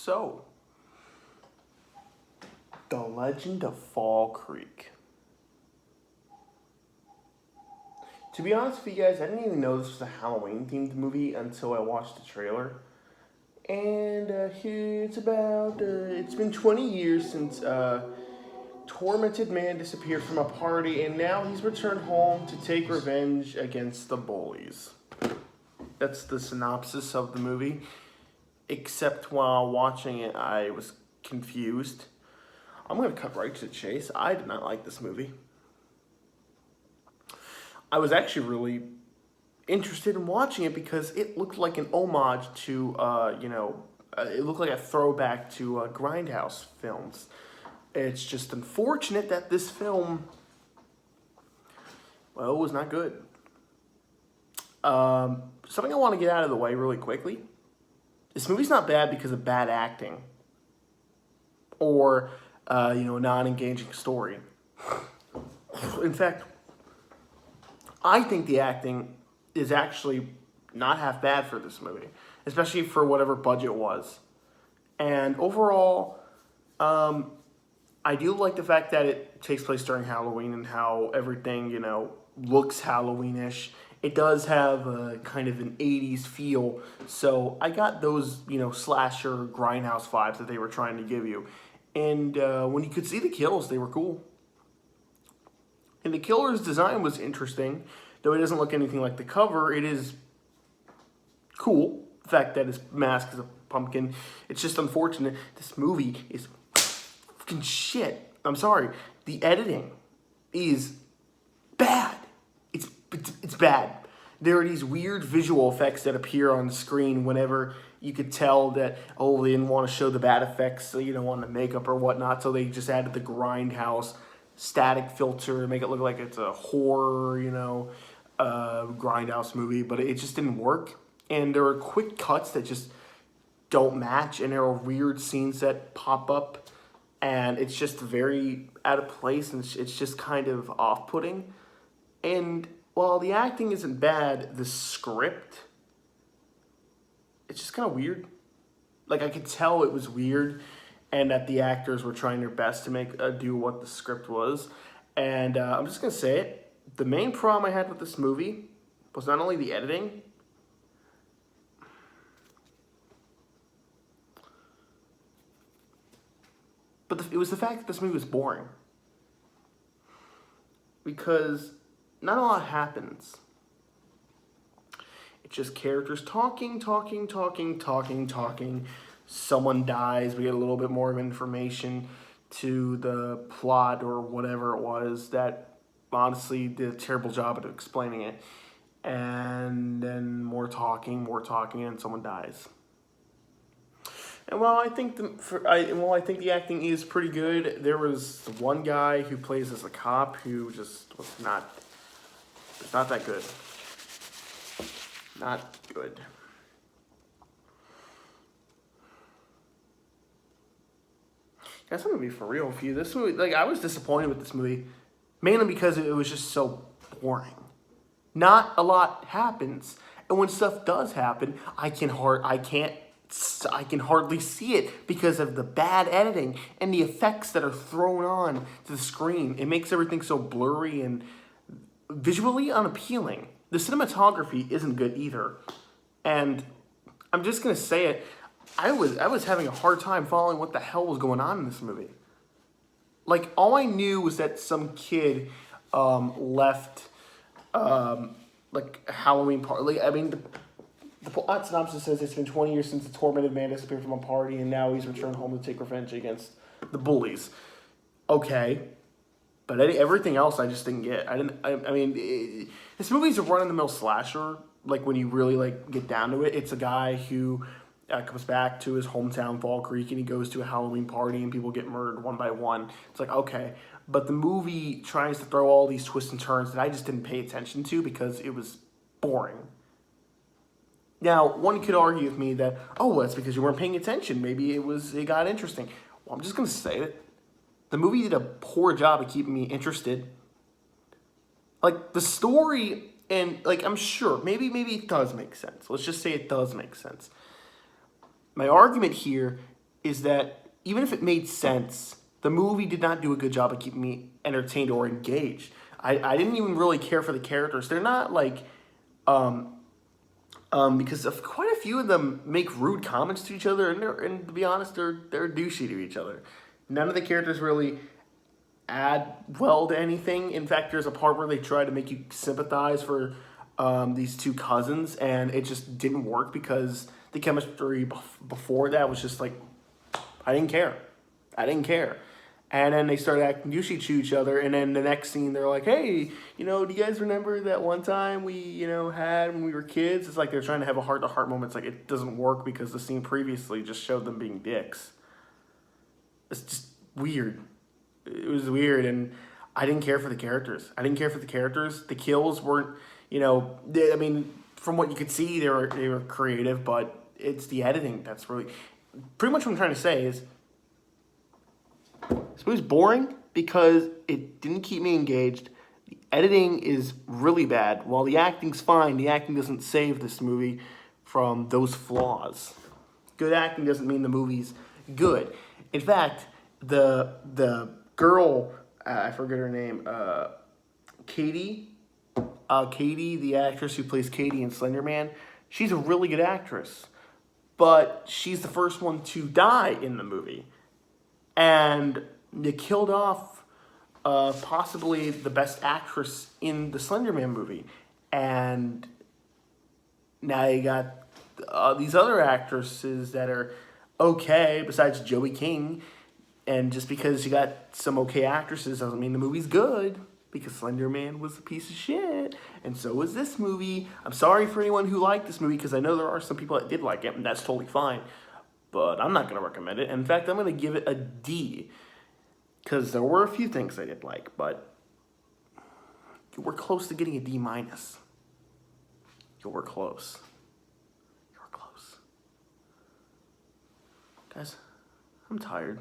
So, The Legend of Fall Creek. To be honest with you guys, I didn't even know this was a Halloween themed movie until I watched the trailer. And here it's been 20 years since tormented man disappeared from a party, and now he's returned home to take revenge against the bullies. That's the synopsis of the movie. Except while watching it, I was confused. I'm going to cut right to the chase. I did not like this movie. I was actually really interested in watching it because it looked like an homage to, it looked like a throwback to Grindhouse films. It's just unfortunate that this film, well, was not good. Something I want to get out of the way really quickly. This movie's not bad because of bad acting or, a non-engaging story. In fact, I think the acting is actually not half bad for this movie, especially for whatever budget was. And overall, I do like the fact that it takes place during Halloween and how everything, looks Halloweenish. It does have a kind of an 80s feel, so I got those, slasher grindhouse vibes that they were trying to give you. And when you could see the kills, they were cool. And the killer's design was interesting, though it doesn't look anything like the cover. It is cool, the fact that his mask is a pumpkin. It's just unfortunate. This movie is fucking shit. I'm sorry. The editing is bad. It's bad. There are these weird visual effects that appear on the screen whenever you could tell that, they didn't want to show the bad effects, on the makeup or whatnot, so they just added the Grindhouse static filter to make it look like it's a horror, Grindhouse movie, but it just didn't work. And there are quick cuts that just don't match, and there are weird scenes that pop up, and it's just very out of place, and it's just kind of off-putting. And while the acting isn't bad, the script, it's just kind of weird. Like, I could tell it was weird, and that the actors were trying their best to make do what the script was. And I'm just going to say it. The main problem I had with this movie was not only the editing, but it was the fact that this movie was boring. Because not a lot happens. It's just characters talking. Someone dies. We get a little bit more of information to the plot or whatever it was that honestly did a terrible job at explaining it. And then more talking, and someone dies. And while I think the acting is pretty good, there was one guy who plays as a cop who just was not that good. Not good. Guys, I'm gonna be for real with you. This movie, I was disappointed with this movie, mainly because it was just so boring. Not a lot happens, and when stuff does happen, I can hardly see it because of the bad editing and the effects that are thrown on to the screen. It makes everything so blurry and visually unappealing. The cinematography isn't good either. And I'm just going to say it. I was having a hard time following what the hell was going on in this movie. All I knew was that some kid left a Halloween party. The plot synopsis says it's been 20 years since the tormented man disappeared from a party, and now he's returned home to take revenge against the bullies. Okay. But everything else I just didn't get. This movie's a run-of-the-mill slasher. When you really, get down to it, it's a guy who comes back to his hometown, Fall Creek, and he goes to a Halloween party, and people get murdered one by one. It's okay. But the movie tries to throw all these twists and turns that I just didn't pay attention to because it was boring. Now, one could argue with me that, that's because you weren't paying attention. Maybe it got interesting. Well, I'm just going to say it. The movie did a poor job of keeping me interested. The story, and, I'm sure, maybe it does make sense. Let's just say it does make sense. My argument here is that even if it made sense, the movie did not do a good job of keeping me entertained or engaged. I didn't even really care for the characters. They're not like, because of quite a few of them make rude comments to each other, and to be honest, they're douchey to each other. None of the characters really add well to anything. In fact, there's a part where they try to make you sympathize for these two cousins, and it just didn't work because the chemistry before that was just like, I didn't care. I didn't care. And then they started acting douchey to each other, and then the next scene they're like, hey, do you guys remember that one time we, had when we were kids? It's like they're trying to have a heart-to-heart moment. It's like it doesn't work because the scene previously just showed them being dicks. It's just weird. It was weird, and I didn't care for the characters. The kills weren't, from what you could see, they were creative, but it's the editing that's really... Pretty much what I'm trying to say is, this movie's boring because it didn't keep me engaged. The editing is really bad. While the acting's fine, the acting doesn't save this movie from those flaws. Good acting doesn't mean the movie's good. In fact, the girl, I forget her name, Katie, the actress who plays Katie in Slender Man, she's a really good actress. But she's the first one to die in the movie. And they killed off possibly the best actress in the Slender Man movie. And now you got these other actresses that are okay, besides Joey King. And just because you got some okay actresses doesn't mean the movie's good. Because Slender Man was a piece of shit. And so was this movie. I'm sorry for anyone who liked this movie, because I know there are some people that did like it, and that's totally fine. But I'm not going to recommend it. In fact, I'm going to give it a D. Because there were a few things I did like, but we're close to getting a D minus. You were close. You were close. Guys, I'm tired.